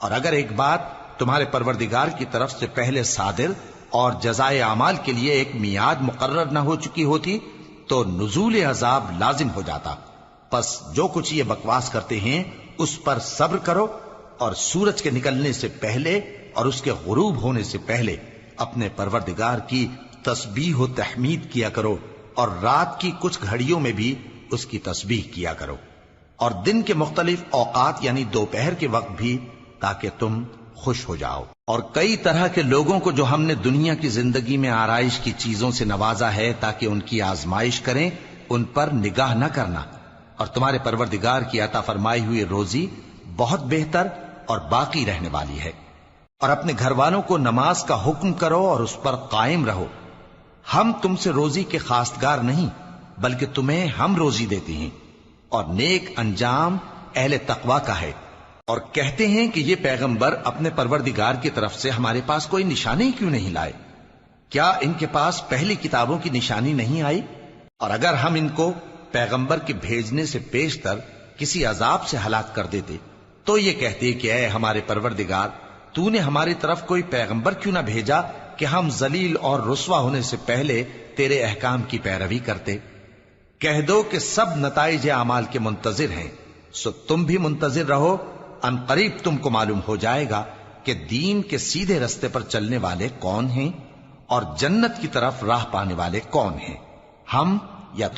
اور اگر ایک بات تمہارے پروردگار کی طرف سے پہلے صادر اور جزائے اعمال کے لیے ایک میعاد مقرر نہ ہو چکی ہوتی تو نزول عذاب لازم ہو جاتا. پس جو کچھ یہ بکواس کرتے ہیں اس پر صبر کرو، اور سورج کے نکلنے سے پہلے اور اس کے غروب ہونے سے پہلے اپنے پروردگار کی تسبیح و تحمید کیا کرو، اور رات کی کچھ گھڑیوں میں بھی اس کی تسبیح کیا کرو، اور دن کے مختلف اوقات یعنی دوپہر کے وقت بھی، تاکہ تم خوش ہو جاؤ. اور کئی طرح کے لوگوں کو جو ہم نے دنیا کی زندگی میں آرائش کی چیزوں سے نوازا ہے تاکہ ان کی آزمائش کریں، ان پر نگاہ نہ کرنا. اور تمہارے پروردگار کی عطا فرمائی ہوئی روزی بہت بہتر اور باقی رہنے والی ہے. اور اپنے گھر والوں کو نماز کا حکم کرو اور اس پر قائم رہو. ہم تم سے روزی کے خواستگار نہیں، بلکہ تمہیں ہم روزی دیتے ہیں، اور نیک انجام اہل تقوی کا ہے. اور کہتے ہیں کہ یہ پیغمبر اپنے پروردگار کی طرف سے ہمارے پاس کوئی نشانی کیوں نہیں لائے؟ کیا ان کے پاس پہلی کتابوں کی نشانی نہیں آئی؟ اور اگر ہم ان کو پیغمبر کے بھیجنے سے پیشتر کسی عذاب سے ہلاک کر دیتے تو یہ کہتے کہ اے ہمارے پروردگار، تو نے ہماری طرف کوئی پیغمبر کیوں نہ بھیجا کہ ہم ذلیل اور رسوا ہونے سے پہلے تیرے احکام کی پیروی کرتے. کہہ دو کہ سب نتائج اعمال کے منتظر ہیں، سو تم بھی منتظر رہو. ان قریب تم کو معلوم ہو جائے گا کہ دین کے سیدھے رستے پر چلنے والے کون ہیں اور جنت کی طرف راہ پانے والے کون ہیں، ہم یا